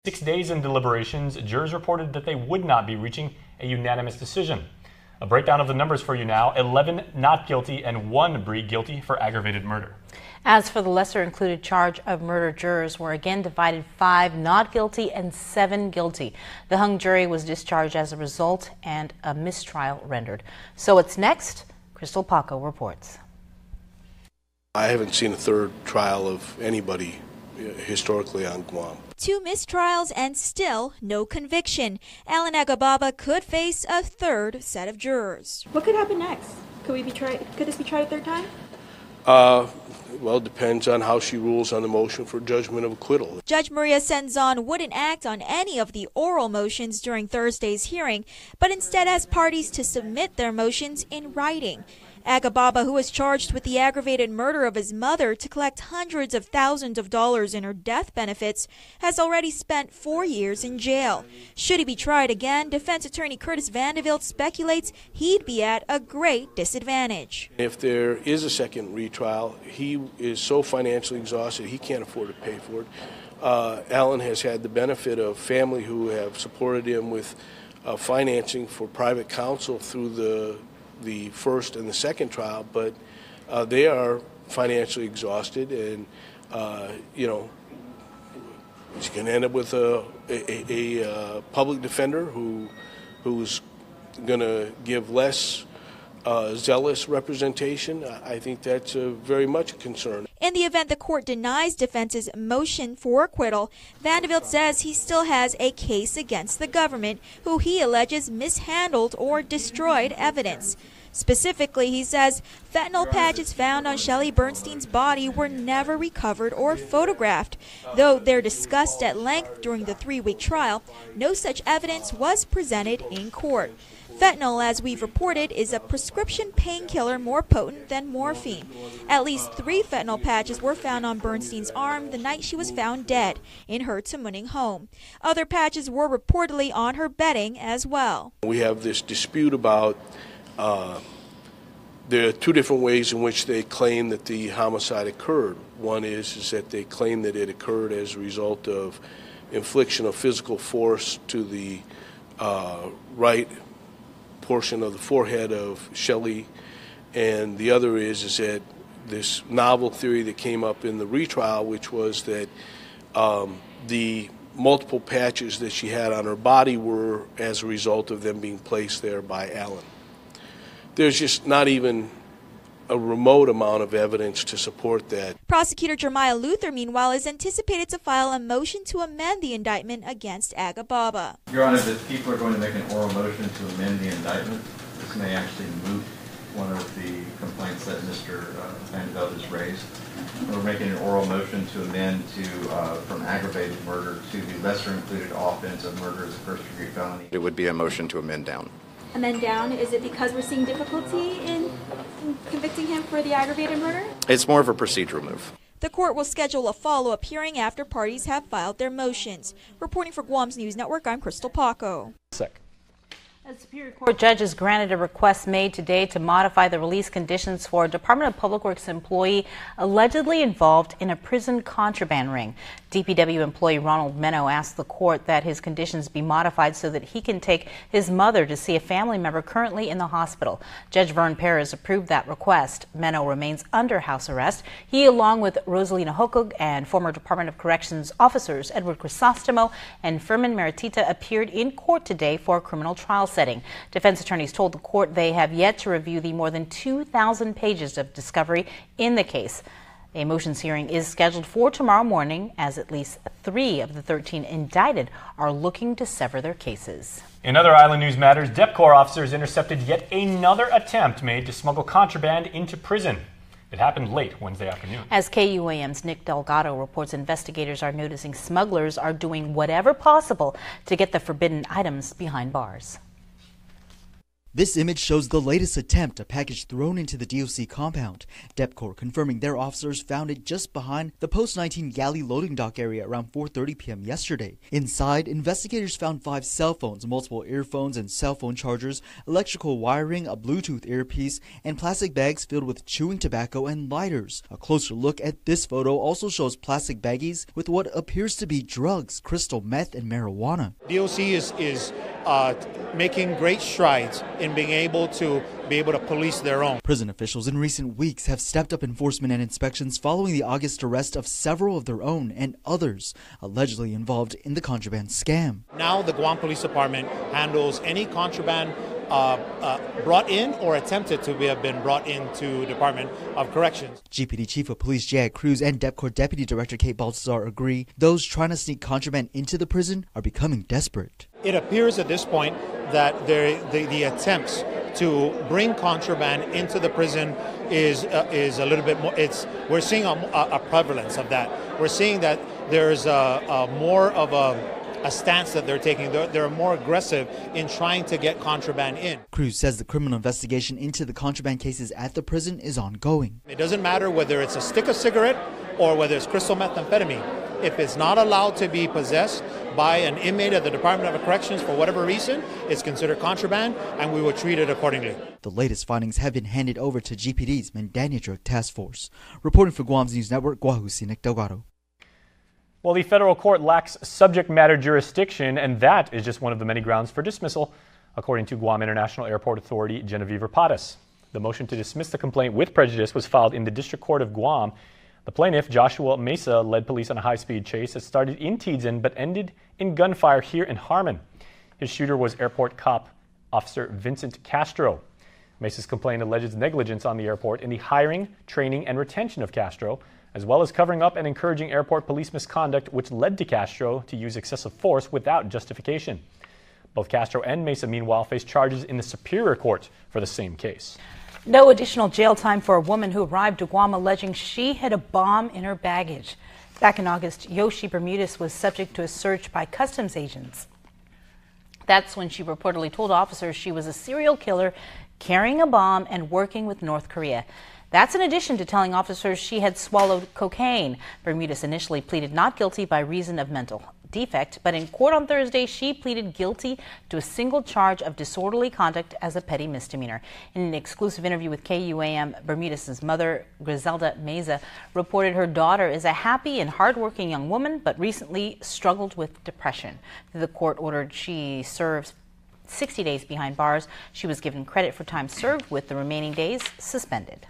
6 days in deliberations, jurors reported that they would not be reaching a unanimous decision. A breakdown of the numbers for you now: 11 not guilty and 1 guilty for aggravated murder. As for the lesser included charge of murder, jurors were again divided: 5 not guilty and 7 guilty. The hung jury was discharged as a result and a mistrial rendered. So what's next? Crystal Paco reports. I haven't seen a third trial of anybody historically on Guam. 2 mistrials and still no conviction. Alan Agababa could face a third set of jurors. What could happen next? Could this be tried a third time? Well, it depends on how she rules on the motion for judgment of acquittal. Judge Maria Senzon wouldn't act on any of the oral motions during Thursday's hearing, but instead asked parties to submit their motions in writing. Agababa, who was charged with the aggravated murder of his mother to collect hundreds of thousands of dollars in her death benefits, has already spent 4 years in jail. Should he be tried again, defense attorney Curtis Vanderbilt speculates he'd be at a great disadvantage. If there is a second retrial, he is so financially exhausted he can't afford to pay for it. Alan has had the benefit of family who have supported him with financing for private counsel through the first and the second trial, but they are financially exhausted, and he's going to end up with a public defender who's going to give less zealous representation. I think that's very much a concern. In the event the court denies defense's motion for acquittal, Vanderbilt says he still has a case against the government, who he alleges mishandled or destroyed evidence. Specifically, he says fentanyl patches found on Shelley Bernstein's body were never recovered or photographed. Though they're discussed at length during the 3-week trial, no such evidence was presented in court. Fentanyl, as we've reported, is a prescription painkiller more potent than morphine. At least 3 fentanyl patches were found on Bernstein's arm the night she was found dead in her Tamuning home. Other patches were reportedly on her bedding as well. We have this dispute about there are 2 different ways in which they claim that the homicide occurred. One is that they claim that it occurred as a result of infliction of physical force to the right portion of the forehead of Shelley, and the other is that this novel theory that came up in the retrial, which was that the multiple patches that she had on her body were as a result of them being placed there by Alan. There's just not even a remote amount of evidence to support that. Prosecutor Jeremiah Luther, meanwhile, is anticipated to file a motion to amend the indictment against Agababa. Your Honor, if people are going to make an oral motion to amend the indictment, this may actually moot one of the complaints that Mr. Vanderbilt has raised. We're making an oral motion to amend from aggravated murder to the lesser included offense of murder as a first-degree felony. It would be a motion to amend down. Amend down? Is it because we're seeing difficulty in convicting him for the aggravated murder? It's more of a procedural move. The court will schedule a follow-up hearing after parties have filed their motions. Reporting for Guam's News Network, I'm Crystal Paco. A Superior Court judge has granted a request made today to modify the release conditions for a Department of Public Works employee allegedly involved in a prison contraband ring. DPW employee Ronald Menno asked the court that his conditions be modified so that he can take his mother to see a family member currently in the hospital. Judge Vern Perez approved that request. Menno remains under house arrest. He, along with Rosalina Hokog and former Department of Corrections officers Edward Crisostomo and Fermin Maritita, appeared in court today for a criminal trial setting. Defense attorneys told the court they have yet to review the more than 2,000 pages of discovery in the case. A motions hearing is scheduled for tomorrow morning, as at least 3 of the 13 indicted are looking to sever their cases. In other island news matters, DEPCOR officers intercepted yet another attempt made to smuggle contraband into prison. It happened late Wednesday afternoon. As KUAM's Nick Delgado reports, investigators are noticing smugglers are doing whatever possible to get the forbidden items behind bars. This image shows the latest attempt, a package thrown into the DOC compound. DepCorp confirming their officers found it just behind the Post-19 galley loading dock area around 4:30 p.m. yesterday. Inside, investigators found 5 cell phones, multiple earphones and cell phone chargers, electrical wiring, a Bluetooth earpiece, and plastic bags filled with chewing tobacco and lighters. A closer look at this photo also shows plastic baggies with what appears to be drugs, crystal meth, and marijuana. DOC is making great strides in being able to police their own. Prison officials in recent weeks have stepped up enforcement and inspections following the August arrest of several of their own and others allegedly involved in the contraband scam. Now the Guam Police Department handles any contraband brought in or attempted to have been brought into Department of Corrections. GPD Chief of Police J.I. Cruz and DepCorp Deputy Director Kate Baltazar agree those trying to sneak contraband into the prison are becoming desperate. It appears at this point that the attempts to bring contraband into the prison is a little bit more. We're seeing a prevalence of that. We're seeing that there's a more of a stance that they're taking. They're more aggressive in trying to get contraband in. Cruz says the criminal investigation into the contraband cases at the prison is ongoing. It doesn't matter whether it's a stick of cigarette or whether it's crystal methamphetamine. If it's not allowed to be possessed by an inmate at the Department of Corrections for whatever reason, it's considered contraband, and we will treat it accordingly. The latest findings have been handed over to GPD's Mandania Drug Task Force. Reporting for Guam's News Network, Guahu Sinek Delgado. Well, the federal court lacks subject matter jurisdiction, and that is just one of the many grounds for dismissal, according to Guam International Airport Authority Genevieve Rapadas. The motion to dismiss the complaint with prejudice was filed in the District Court of Guam. The plaintiff, Joshua Mesa, led police on a high-speed chase that started in Tiedzin but ended in gunfire here in Harmon. His shooter was airport cop Officer Vincent Castro. Mesa's complaint alleges negligence on the airport in the hiring, training, and retention of Castro, as well as covering up and encouraging airport police misconduct, which led to Castro to use excessive force without justification. Both Castro and Mesa, meanwhile, face charges in the Superior Court for the same case. No additional jail time for a woman who arrived to Guam alleging she hid a bomb in her baggage. Back in August, Yoshi Bermudez was subject to a search by customs agents. That's when she reportedly told officers she was a serial killer carrying a bomb and working with North Korea. That's in addition to telling officers she had swallowed cocaine. Bermudez initially pleaded not guilty by reason of mental defect, but in court on Thursday, she pleaded guilty to a single charge of disorderly conduct as a petty misdemeanor. In an exclusive interview with KUAM, Bermudez's mother, Griselda Meza, reported her daughter is a happy and hardworking young woman, but recently struggled with depression. The court ordered she serves 60 days behind bars. She was given credit for time served, with the remaining days suspended.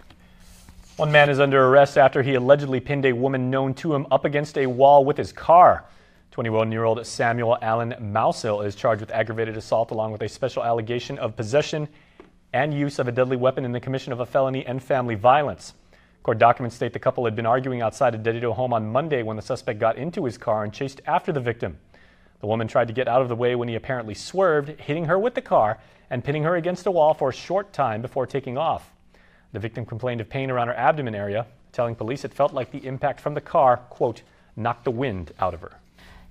One man is under arrest after he allegedly pinned a woman known to him up against a wall with his car. 21-year-old Samuel Allen Mousil is charged with aggravated assault along with a special allegation of possession and use of a deadly weapon in the commission of a felony and family violence. Court documents state the couple had been arguing outside a Dedito home on Monday when the suspect got into his car and chased after the victim. The woman tried to get out of the way when he apparently swerved, hitting her with the car and pinning her against a wall for a short time before taking off. The victim complained of pain around her abdomen area, telling police it felt like the impact from the car, quote, knocked the wind out of her.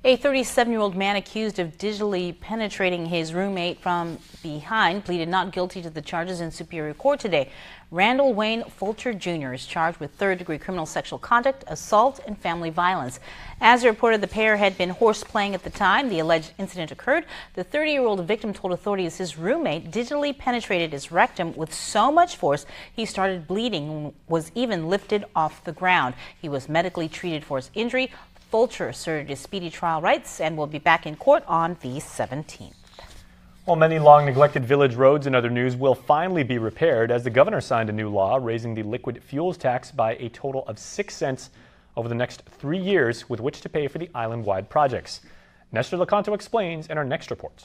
A 37-year-old man accused of digitally penetrating his roommate from behind pleaded not guilty to the charges in Superior Court today. Randall Wayne Fulcher Jr. is charged with third-degree criminal sexual conduct, assault, and family violence. As reported, the pair had been horseplaying at the time the alleged incident occurred. The 30-year-old victim told authorities his roommate digitally penetrated his rectum with so much force he started bleeding and was even lifted off the ground. He was medically treated for his injury. Fulcher asserted his speedy trial rights and will be back in court on the 17th. Well, many long-neglected village roads and other news will finally be repaired as the governor signed a new law raising the liquid fuels tax by a total of 6 cents over the next 3 years, with which to pay for the island-wide projects. Nestor Lecanto explains in our next report.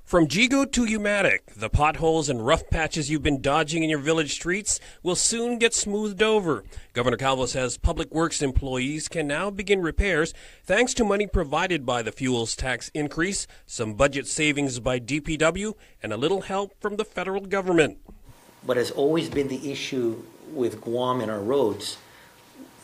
From Jigo to Umatic, the potholes and rough patches you've been dodging in your village streets will soon get smoothed over. Governor Calvo says public works employees can now begin repairs thanks to money provided by the fuels tax increase, some budget savings by DPW, and a little help from the federal government. What has always been the issue with Guam and our roads,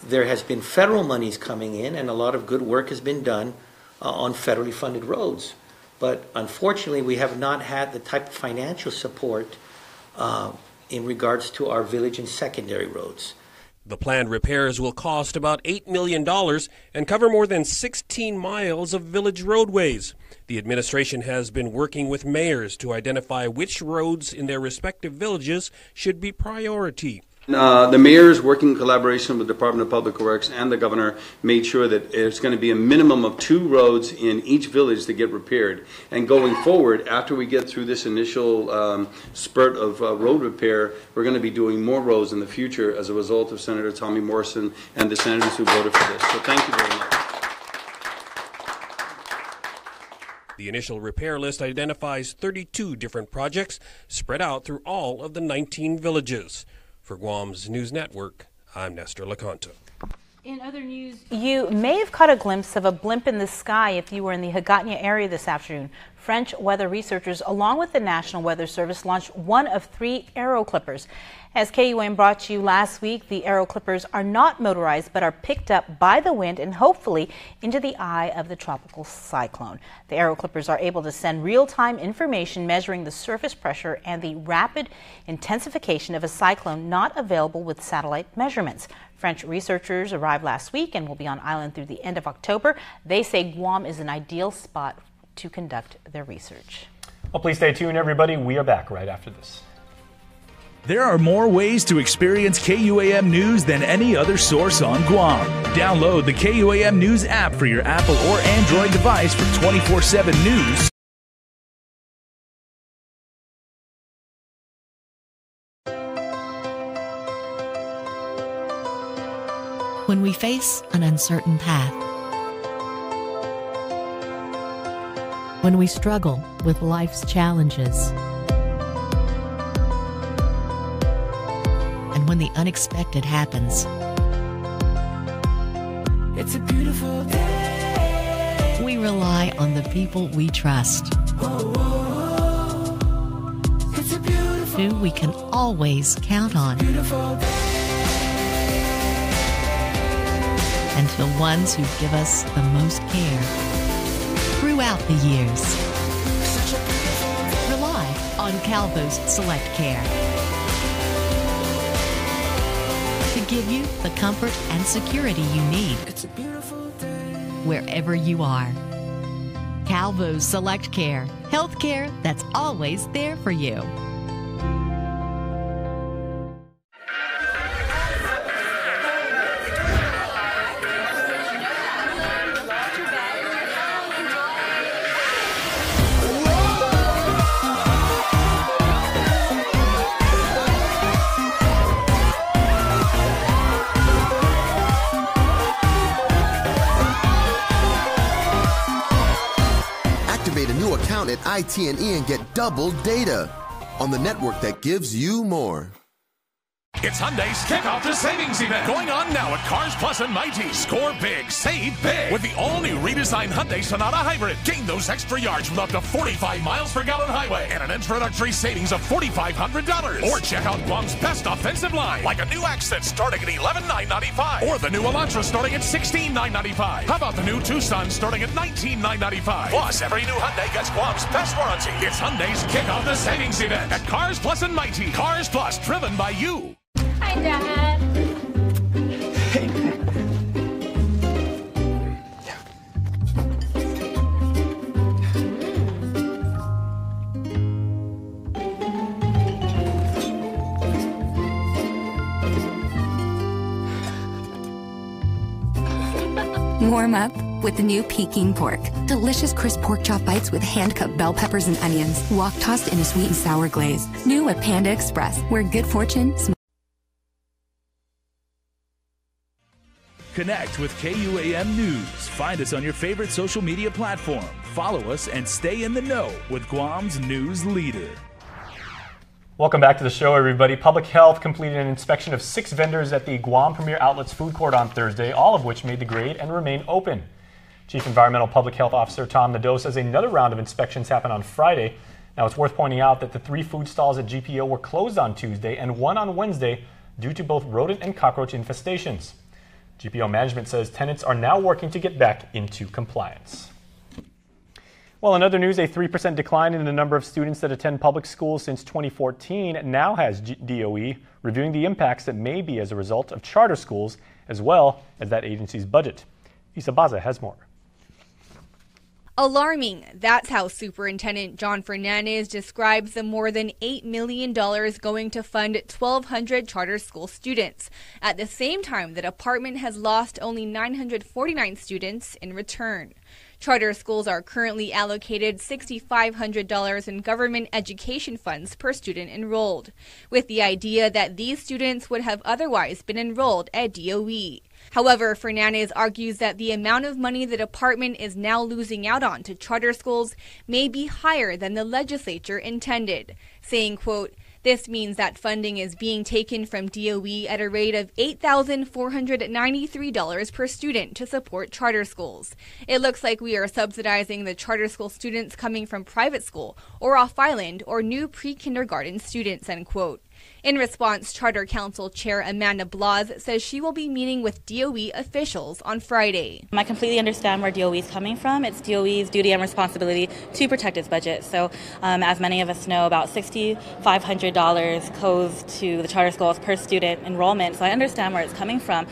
there has been federal monies coming in and a lot of good work has been done on federally funded roads. But unfortunately, we have not had the type of financial support in regards to our village and secondary roads. The planned repairs will cost about $8 million and cover more than 16 miles of village roadways. The administration has been working with mayors to identify which roads in their respective villages should be priority. The mayors, working in collaboration with the Department of Public Works and the governor, made sure that there's going to be a minimum of 2 roads in each village to get repaired. And going forward, after we get through this initial spurt of road repair, we're going to be doing more roads in the future as a result of Senator Tommy Morrison and the senators who voted for this. So thank you very much. The initial repair list identifies 32 different projects spread out through all of the 19 villages. For Guam's News Network, I'm Nestor LaConta. In other news, you may have caught a glimpse of a blimp in the sky if you were in the Hagåtña area this afternoon. French weather researchers, along with the National Weather Service, launched one of 3 Aero Clippers. As KUAM brought to you last week, the Aero Clippers are not motorized but are picked up by the wind and hopefully into the eye of the tropical cyclone. The Aero Clippers are able to send real-time information measuring the surface pressure and the rapid intensification of a cyclone not available with satellite measurements. French researchers arrived last week and will be on island through the end of October. They say Guam is an ideal spot to conduct their research. Well, please stay tuned, everybody. We are back right after this. There are more ways to experience KUAM News than any other source on Guam. Download the KUAM News app for your Apple or Android device for 24/7 news. When we face an uncertain path, when we struggle with life's challenges, and when the unexpected happens, it's a beautiful day. We rely on the people we trust, it's a beautiful, who we can always count on, and the ones who give us the most care throughout the years. Rely on Calvo's Select Care to give you the comfort and security you need. It's a beautiful day wherever you are. Calvo's Select Care, health care that's always there for you. At IT&E and get double data on the network that gives you more. It's Hyundai's Kickoff to Savings event going on now at Cars Plus and Mighty. Score big, save big with the all-new redesigned Hyundai Sonata Hybrid. Gain those extra yards with up to 45 miles per gallon highway and an introductory savings of $4,500. Or check out Guam's best offensive line, like a new Accent starting at $11,995, or the new Elantra starting at $16,995. How about the new Tucson starting at $19,995? Plus, every new Hyundai gets Guam's best warranty. It's Hyundai's Kickoff the Savings event at Cars Plus and Mighty. Cars Plus, driven by you. Hi, Dad. Warm up with the new Peking pork. Delicious crisp pork chop bites with hand-cut bell peppers and onions, wok tossed in a sweet and sour glaze. New at Panda Express, where good fortune smells. Connect with KUAM News. Find us on your favorite social media platform. Follow us and stay in the know with Guam's news leader. Welcome back to the show, everybody. Public Health completed an inspection of 6 vendors at the Guam Premier Outlets food court on Thursday, all of which made the grade and remain open. Chief Environmental Public Health Officer Tom Nadeau says another round of inspections happened on Friday. Now, it's worth pointing out that the 3 food stalls at GPO were closed on Tuesday and 1 on Wednesday due to both rodent and cockroach infestations. GPO management says tenants are now working to get back into compliance. Well, in other news, a 3% decline in the number of students that attend public schools since 2014 now has DOE reviewing the impacts that may be as a result of charter schools, as well as that agency's budget. Isa Baza has more. Alarming. That's how Superintendent John Fernandez describes the more than $8 million going to fund 1,200 charter school students. At the same time, the department has lost only 949 students in return. Charter schools are currently allocated $6,500 in government education funds per student enrolled, with the idea that these students would have otherwise been enrolled at DOE. However, Fernandez argues that the amount of money the department is now losing out on to charter schools may be higher than the legislature intended, saying, quote, "This means that funding is being taken from DOE at a rate of $8,493 per student to support charter schools. It looks like we are subsidizing the charter school students coming from private school or off-island or new pre-kindergarten students," end quote. In response, Charter Council Chair Amanda Blas says she will be meeting with DOE officials on Friday. I completely understand where DOE is coming from. It's DOE's duty and responsibility to protect its budget. So as many of us know, about $6,500 goes to the charter schools per student enrollment. So I understand where it's coming from.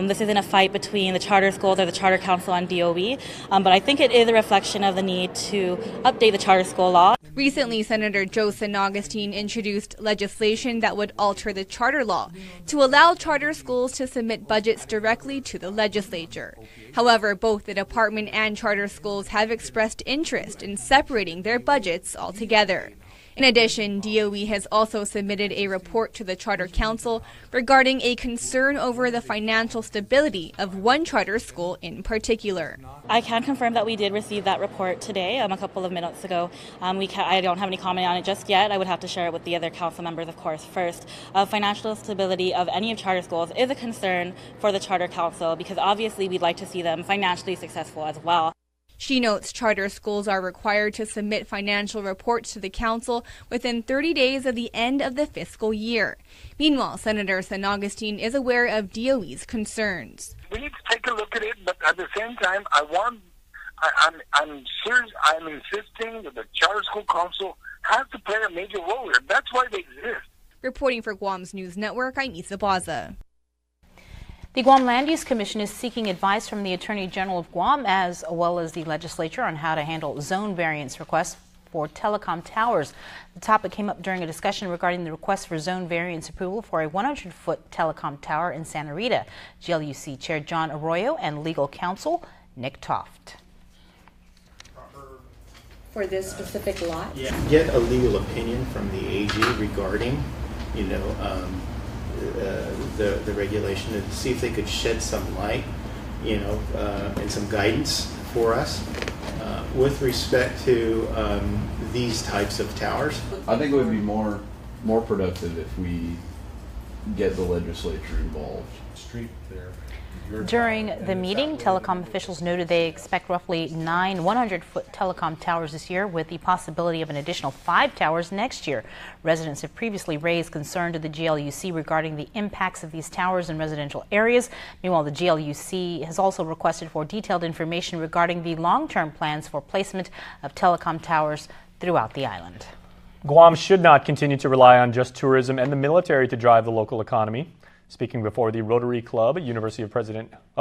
This isn't a fight between the charter schools or the Charter Council on DOE, but I think it is a reflection of the need to update the charter school law. Recently, Senator Joe San Augustine introduced legislation that would alter the charter law to allow charter schools to submit budgets directly to the legislature. However, both the department and charter schools have expressed interest in separating their budgets altogether. In addition, DOE has also submitted a report to the Charter Council regarding a concern over the financial stability of one charter school in particular. I can confirm that we did receive that report today, a couple of minutes ago. I don't have any comment on it just yet. I would have to share it with the other council members, of course, first. Financial stability of any of charter schools is a concern for the Charter Council because obviously we'd like to see them financially successful as well. She notes charter schools are required to submit financial reports to the council within 30 days of the end of the fiscal year. Meanwhile, Senator San Augustine is aware of DOE's concerns. We need to take a look at it, but at the same time, I'm insisting that the Charter School Council has to play a major role here. That's why they exist. Reporting for Guam's News Network, I'm Isa Baza. The Guam Land Use Commission is seeking advice from the Attorney General of Guam as well as the legislature on how to handle zone variance requests for Telecom Towers. The topic came up during a discussion regarding the request for zone variance approval for a 100-foot telecom tower in Santa Rita. GLUC Chair John Arroyo and legal counsel Nick Toft. For this specific lot? Get a legal opinion from the AG regarding, the regulation and see if they could shed some light, and some guidance for us with respect to these types of towers. I think it would be more productive if we get the legislature involved. Street there. During the meeting, telecom officials noted they expect roughly 9 100-foot telecom towers this year, with the possibility of an additional 5 towers next year. Residents have previously raised concern to the GLUC regarding the impacts of these towers in residential areas. Meanwhile, the GLUC has also requested for detailed information regarding the long-term plans for placement of telecom towers throughout the island. Guam should not continue to rely on just tourism and the military to drive the local economy. Speaking before the Rotary Club, University of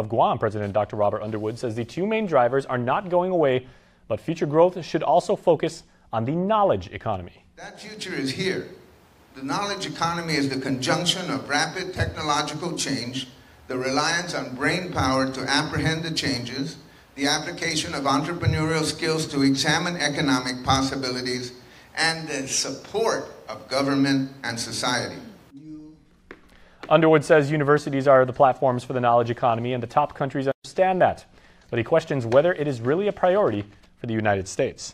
Guam President Dr. Robert Underwood says the two main drivers are not going away, but future growth should also focus on the knowledge economy. That future is here. The knowledge economy is the conjunction of rapid technological change, the reliance on brain power to apprehend the changes, the application of entrepreneurial skills to examine economic possibilities, and the support of government and society. Underwood says universities are the platforms for the knowledge economy, and the top countries understand that. But he questions whether it is really a priority for the United States.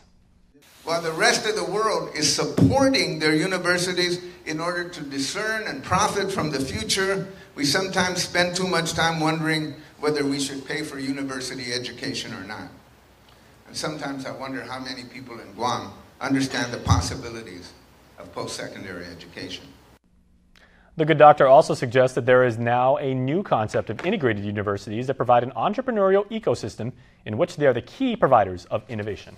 While the rest of the world is supporting their universities in order to discern and profit from the future, we sometimes spend too much time wondering whether we should pay for university education or not. And sometimes I wonder how many people in Guam understand the possibilities of post-secondary education. The good doctor also suggests that there is now a new concept of integrated universities that provide an entrepreneurial ecosystem in which they are the key providers of innovation.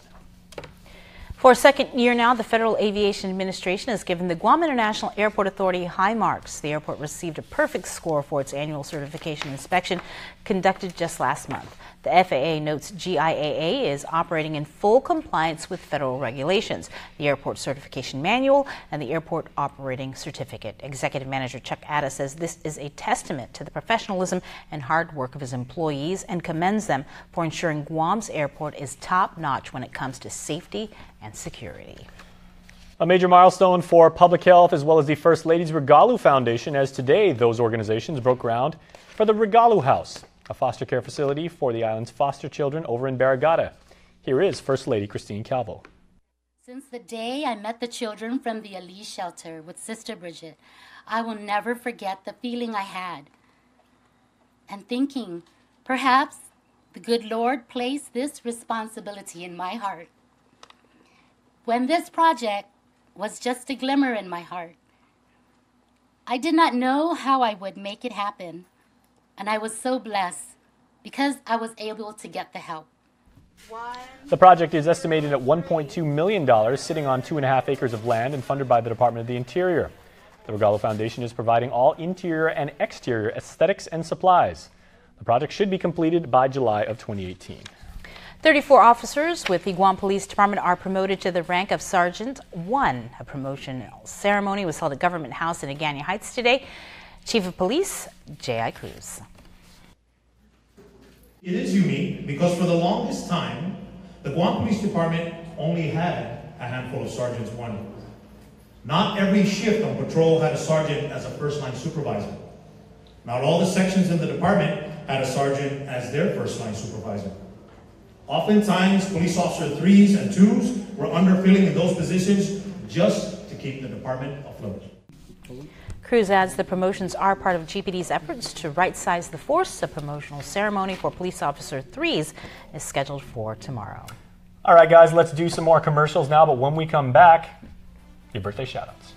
For a second year now, the Federal Aviation Administration has given the Guam International Airport Authority high marks. The airport received a perfect score for its annual certification inspection conducted just last month. The FAA notes GIAA is operating in full compliance with federal regulations, the Airport Certification Manual, and the Airport Operating Certificate. Executive Manager Chuck Atta says this is a testament to the professionalism and hard work of his employees and commends them for ensuring Guam's airport is top-notch when it comes to safety and security. A major milestone for public health as well as the First Lady's Regalu Foundation, as today those organizations broke ground for the Regalu House, a foster care facility for the island's foster children over in Barrigada. Here is First Lady Christine Calvo. Since the day I met the children from the Elise shelter with Sister Bridget, I will never forget the feeling I had. And thinking, perhaps the good Lord placed this responsibility in my heart. When this project was just a glimmer in my heart, I did not know how I would make it happen. And I was so blessed because I was able to get the help. The project is estimated at $1.2 million, sitting on 2.5 acres of land and funded by the Department of the Interior. The Regalu Foundation is providing all interior and exterior aesthetics and supplies. The project should be completed by July of 2018. 34 officers with the Guam Police Department are promoted to the rank of Sergeant 1. A promotional ceremony was held at Government House in Agana Heights today. Chief of Police, J.I. Cruz. It is unique because for the longest time, the Guam Police Department only had a handful of Sergeants 1. Not every shift on patrol had a sergeant as a first-line supervisor. Not all the sections in the department had a sergeant as their first-line supervisor. Oftentimes, police officer 3s and 2s were underfilling in those positions just to keep the department afloat. Cruz adds the promotions are part of GPD's efforts to right-size the force. A promotional ceremony for police officer 3s is scheduled for tomorrow. All right, guys, let's do some more commercials now, but when we come back, your birthday shout-outs.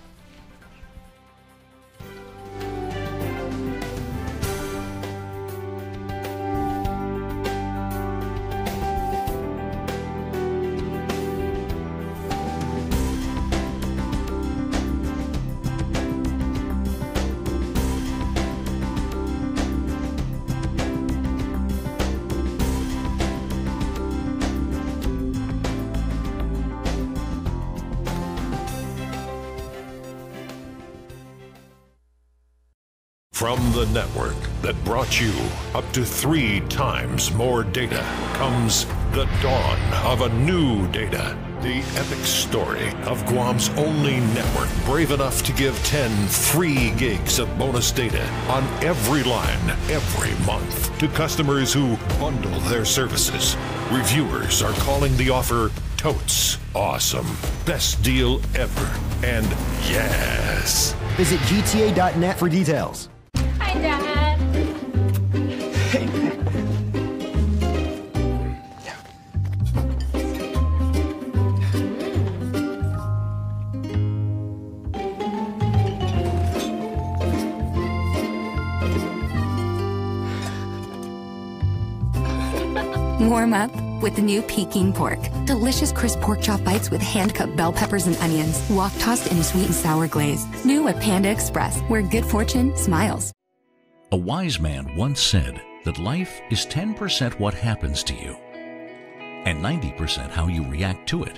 From the network that brought you up to 3 times more data comes the dawn of a new data. The epic story of Guam's only network brave enough to give 10 free gigs of bonus data on every line every month to customers who bundle their services. Reviewers are calling the offer totes awesome. Best deal ever. And yes. Visit gta.net for details. Hi, Dad. Hey. Warm up with the new Peking pork. Delicious crisp pork chop bites with hand-cut bell peppers and onions, wok-tossed in a sweet and sour glaze. New at Panda Express, where good fortune smiles. A wise man once said that life is 10% what happens to you and 90% how you react to it.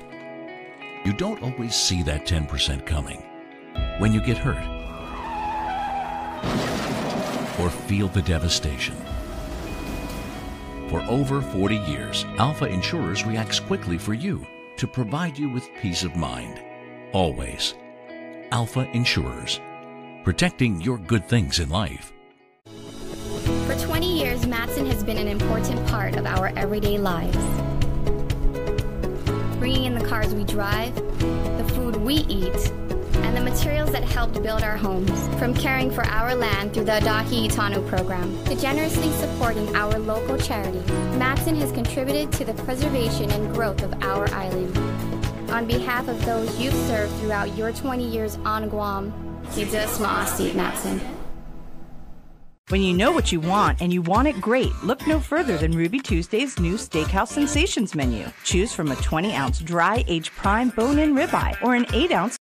You don't always see that 10% coming when you get hurt or feel the devastation. For over 40 years, Alpha Insurers reacts quickly for you to provide you with peace of mind. Always. Alpha Insurers, protecting your good things in life. For 20 years, Matson has been an important part of our everyday lives. Bringing in the cars we drive, the food we eat, and the materials that helped build our homes. From caring for our land through the Adahi Itanu program to generously supporting our local charities, Matson has contributed to the preservation and growth of our island. On behalf of those you've served throughout your 20 years on Guam, Matson. When you know what you want and you want it great, look no further than Ruby Tuesday's new Steakhouse Sensations menu. Choose from a 20-ounce dry, aged prime bone-in ribeye or an 8-ounce